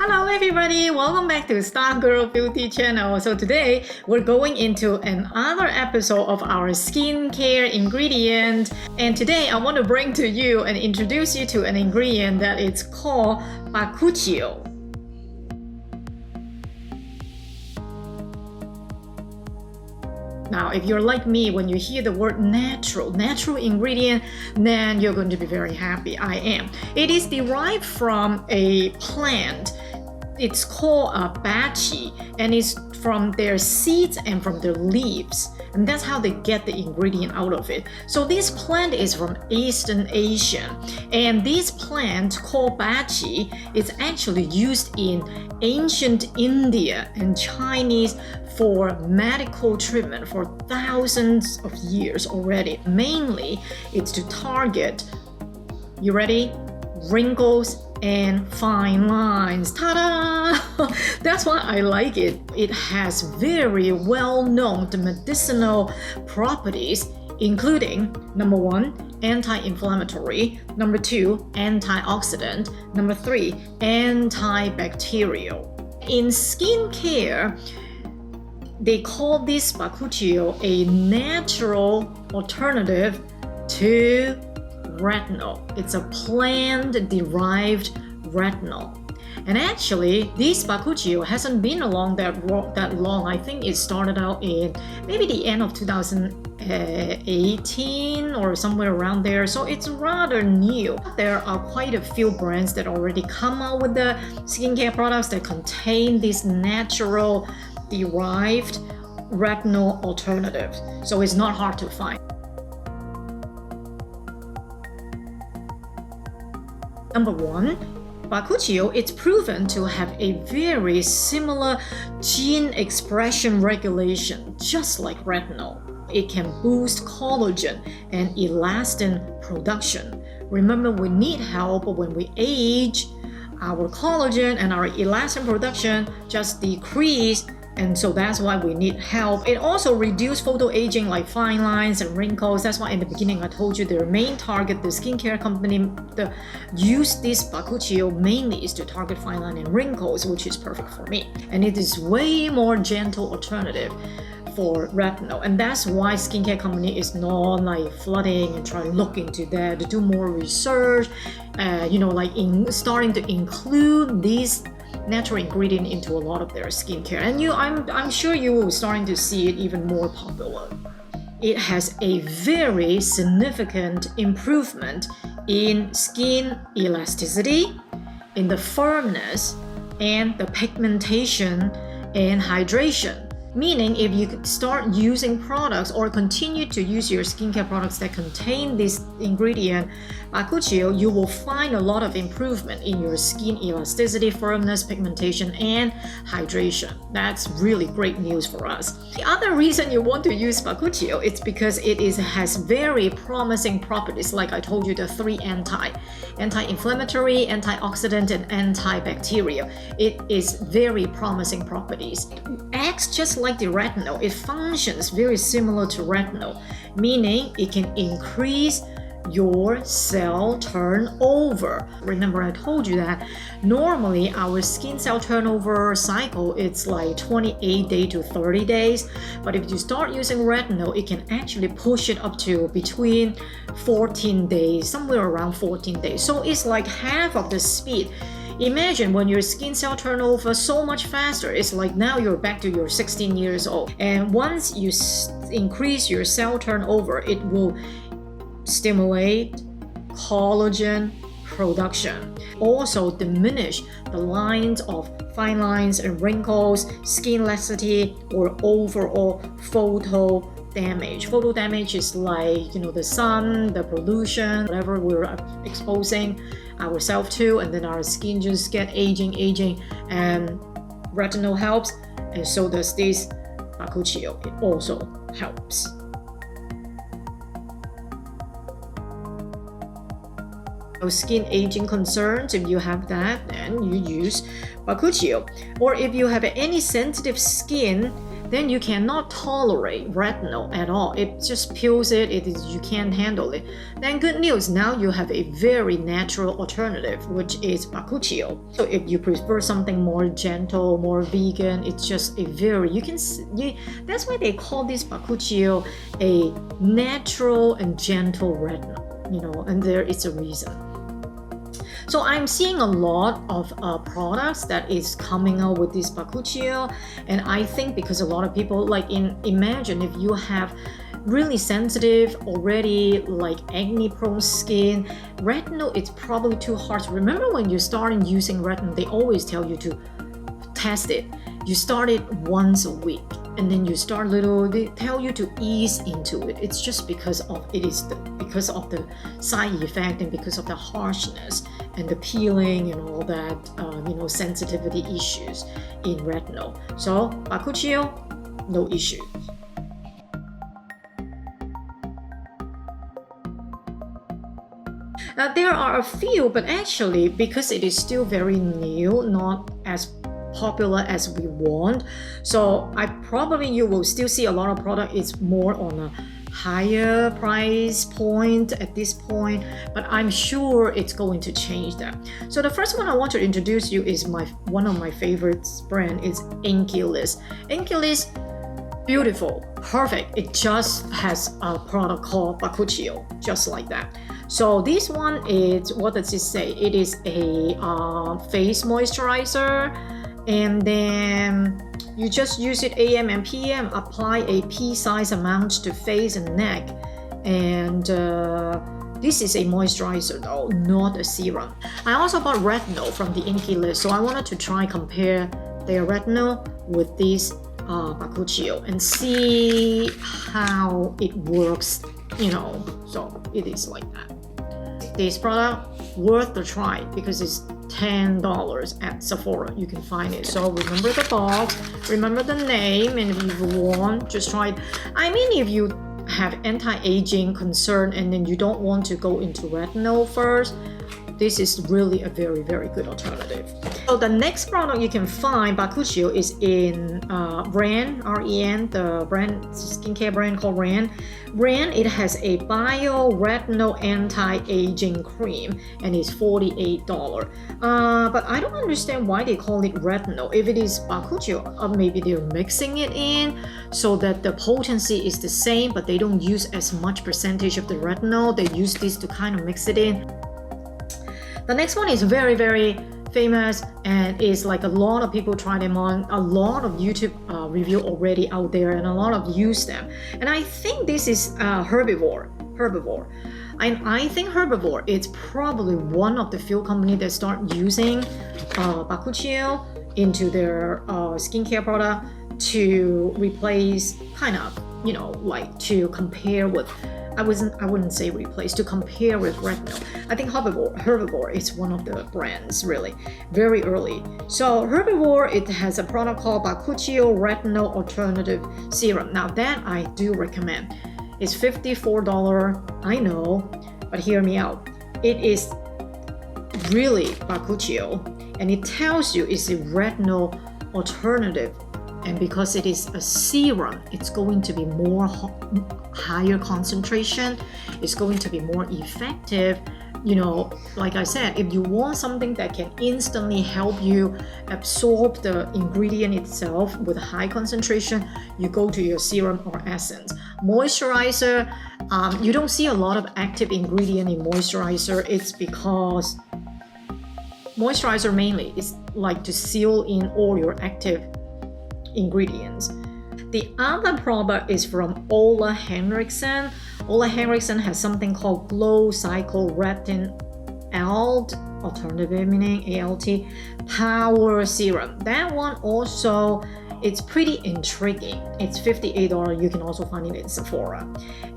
Hello everybody, welcome back to StarGirl Beauty channel. So today we're going into another episode of our skincare ingredient, and today I want to bring to you and introduce you to an ingredient that is called Bakuchiol. Now, if you're like me, when you hear the word natural ingredient, then you're going to be very happy. I am. It is derived from a plant. It's called a bachi, and it's from their seeds and from their leaves. And that's how they get the ingredient out of it. So this plant is from Eastern Asia. And this plant called bachi is actually used in ancient India and Chinese for medical treatment for thousands of years already. Mainly, it's to target, you ready? Wrinkles and fine lines. Ta-da! That's why I like it. It has very well-known medicinal properties, including number 1, anti-inflammatory, number 2, antioxidant, number 3, antibacterial. In skincare, they call this Bakuchiol a natural alternative to retinol. It's a plant-derived retinol. And actually, this Bakuchiol hasn't been along that long. I think it started out in maybe the end of 2018 or somewhere around there. So it's rather new. There are quite a few brands that already come out with the skincare products that contain this natural derived retinol alternative. So it's not hard to find. Number 1, Bakuchiol is proven to have a very similar gene expression regulation, just like retinol. It can boost collagen and elastin production. Remember, we need help when we age. Our collagen and our elastin production just decrease, and so that's why we need help. It also reduces photoaging like fine lines and wrinkles. That's why in the beginning I told you their main target, the skincare company, use this Bakuchiol mainly is to target fine line and wrinkles, which is perfect for me. And it is way more gentle alternative for retinol, and that's why skincare company is not like flooding and trying to look into that, to do more research, starting to include these natural ingredient into a lot of their skincare. And I'm sure you will starting to see it even more popular. It has a very significant improvement in skin elasticity, in the firmness, and the pigmentation and hydration. Meaning, if you start using products or continue to use your skincare products that contain this ingredient, Bakuchiol, you will find a lot of improvement in your skin elasticity, firmness, pigmentation, and hydration. That's really great news for us. The other reason you want to use Bakuchiol is because it has very promising properties, like I told you, the 3 anti-inflammatory, antioxidant, and antibacterial. It is very promising properties. It acts just like the retinol. It functions very similar to retinol, meaning it can increase your cell turnover. Remember, I told you that normally our skin cell turnover cycle, it's like 28 days to 30 days. But if you start using retinol, it can actually push it up to between 14 days, somewhere around 14 days. So it's like half of the speed. Imagine when your skin cell turnover so much faster. It's like now you're back to your 16 years old. And once you increase your cell turnover, it will stimulate collagen production. Also diminish the lines of fine lines and wrinkles, skin laxity, or overall photo damage. Photo damage is like, the sun, the pollution, whatever we're exposing ourselves to, and then our skin just get aging, and retinol helps, and so does this Bakuchiol. It also helps. Skin aging concerns, if you have that, then you use Bakuchiol. Or if you have any sensitive skin, then you cannot tolerate retinol at all. It just peels it, you can't handle it. Then good news, now you have a very natural alternative, which is Bakuchiol. So if you prefer something more gentle, more vegan, it's just a very, that's why they call this Bakuchiol a natural and gentle retinol, and there is a reason. So I'm seeing a lot of products that is coming out with this Bakuchiol, and I think because a lot of people imagine if you have really sensitive already acne prone skin, retinol it's probably too harsh. Remember when you start using retinol, they always tell you to test it. You start it once a week, and then you start they tell you to ease into it. It's just because of the side effect and because of the harshness and the peeling and all that sensitivity issues in retinol. So Bakuchiol, no issues. Now there are a few, but actually because it is still very new, not as popular as we want, so you will still see a lot of product is more on a higher price point at this point, but I'm sure it's going to change that. So the first one I want to introduce you is one of my favorite brand is Inkey. Inkey, beautiful, perfect. It just has a product called Bakuchiol, just like that. So this one is, what does it say? It is a face moisturizer, and then you just use it AM and PM, apply a pea-sized amount to face and neck, and this is a moisturizer though, not a serum. I also bought retinol from the Inkey list, so I wanted to compare their retinol with this Bakuchiol and see how it works, so it is like that. This product worth the try because it's $10 at Sephora. You can find it. So remember the box, remember the name, and if you want, just try it. I mean, if you have anti-aging concern and then you don't want to go into retinol first, this is really a very, very good alternative. So the next product you can find, Bakuchiol, is in Ren, R-E-N, the brand, skincare brand called Ren. Ren, it has a Bio-Retinol Anti-Aging Cream, and it's $48. But I don't understand why they call it retinol. If it is Bakuchiol, maybe they're mixing it in so that the potency is the same, but they don't use as much percentage of the retinol. They use this to kind of mix it in. The next one is very, very famous, and is a lot of people try them on, a lot of YouTube review already out there, and a lot of use them. And I think this is Herbivore. And I think Herbivore is probably one of the few companies that start using Bakuchiol into their skincare product to replace to compare with, I wouldn't say replace, to compare with retinol. I think Herbivore is one of the brands, really, very early. So Herbivore, it has a product called Bakuchiol Retinol Alternative Serum. Now that I do recommend. It's $54, I know, but hear me out. It is really Bakuchiol, and it tells you it's a retinol alternative. And because it is a serum, it's going to be more higher concentration. It's going to be more effective. Like I said, if you want something that can instantly help you absorb the ingredient itself with high concentration, you go to your serum or essence. Moisturizer, you don't see a lot of active ingredient in moisturizer. It's because moisturizer mainly is to seal in all your active ingredients. The other product is from Ole Henriksen. Ole Henriksen has something called Glow Cycle Retin-ALT, alternative meaning ALT, Power Serum. That one also, it's pretty intriguing. It's $58. You can also find it in Sephora.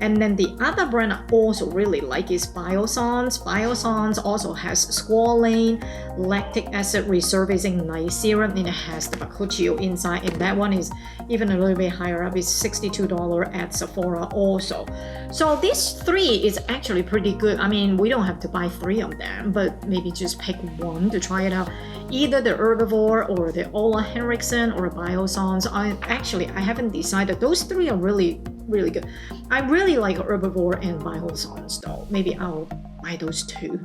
And then the other brand I also really like is Biossance. Biossance also has Squalane, Lactic Acid Resurfacing Night Serum, and it has the Bakuchiol inside, and that one is even a little bit higher up. It's $62 at Sephora also. So these three is actually pretty good. I mean, we don't have to buy three of them, but maybe just pick one to try it out. either the Herbivore or the Henriksen or Biossance. I haven't decided. Those three are really good. I really like Herbivore and Biossance though. Maybe I'll buy those two.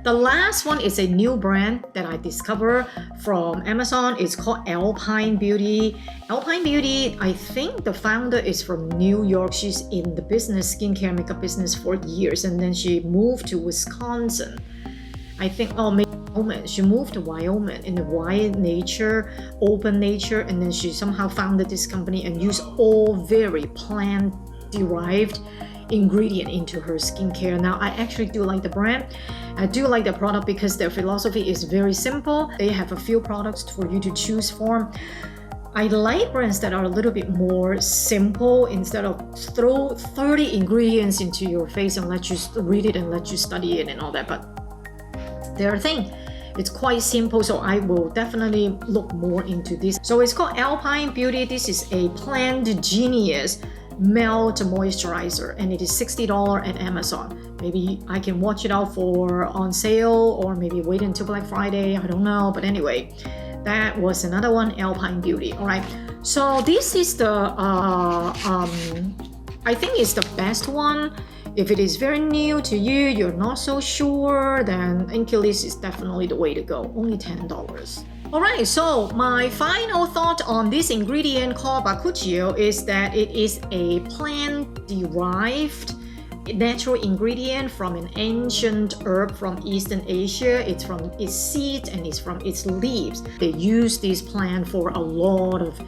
The last one is a new brand that I discovered from Amazon. It's called Alpine Beauty. Alpine Beauty, I think the founder is from New York. She's in the business, skincare makeup business for years, and then she moved to Wisconsin. I think, maybe Wyoming. She moved to Wyoming in the wild nature, open nature, and then she somehow founded this company and used all very plant-derived ingredient into her skincare. Now, I actually do like the brand. I do like the product because their philosophy is very simple. They have a few products for you to choose from. I like brands that are a little bit more simple instead of throw 30 ingredients into your face and let you read it and let you study it and all that. But their thing, it's quite simple, so I will definitely look more into this. So it's called Alpine Beauty. This is a Plant Genius Melt Moisturizer, and it is $60 at Amazon. Maybe I can watch it out for on sale, or maybe wait until Black Friday, I don't know. But anyway, that was another one, Alpine Beauty. All right, so this is the I think it's the best one. If it is very new to you, you're not so sure, then Inkey is definitely the way to go. Only $10. Alright, so my final thought on this ingredient called Bakuchiol is that it is a plant-derived natural ingredient from an ancient herb from Eastern Asia. It's from its seeds and it's from its leaves. They use this plant for a lot of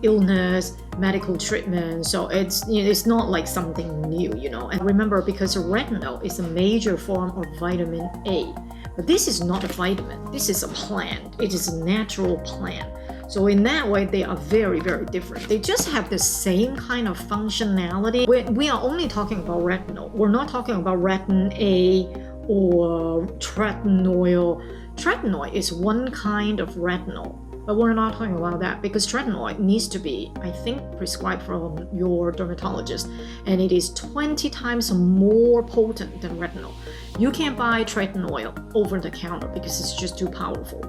illness, medical treatment, so it's not like something new, And remember, because retinol is a major form of vitamin A. But this is not a vitamin, this is a plant. It is a natural plant. So in that way, they are very, very different. They just have the same kind of functionality. We are only talking about retinol. We're not talking about Retin-A or Retinoid. Retinoid is one kind of retinol. But we're not talking about that because Retinoid needs to be, I think, prescribed from your dermatologist, and it is 20 times more potent than retinol. You can't buy Retinoid over the counter because it's just too powerful.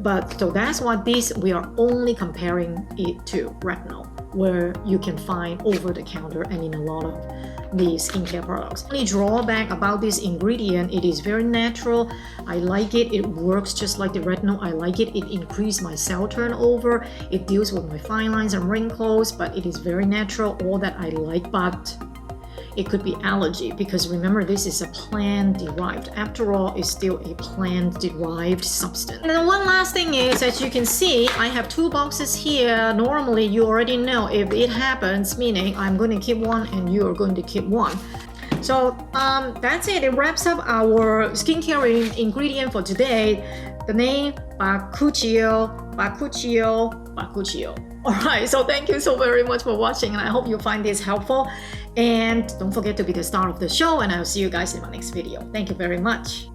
But so that's why we are only comparing it to retinol, where you can find over the counter and in a lot of the skincare products. The only drawback about this ingredient, it is very natural. I like it. It works just like the retinol. I like it. It increased my cell turnover. It deals with my fine lines and wrinkles, but it is very natural. All that I like, but it could be allergy because remember, this is a plant-derived. After all, it's still a plant-derived substance. And then one last thing is, as you can see, I have two boxes here. Normally, you already know if it happens, meaning I'm going to keep one and you're going to keep one. So that's it. It wraps up our skincare ingredient for today. The name, Bakuchiol. Alright, so thank you so very much for watching, and I hope you find this helpful. And don't forget to be the star of the show, and I'll see you guys in my next video. Thank you very much.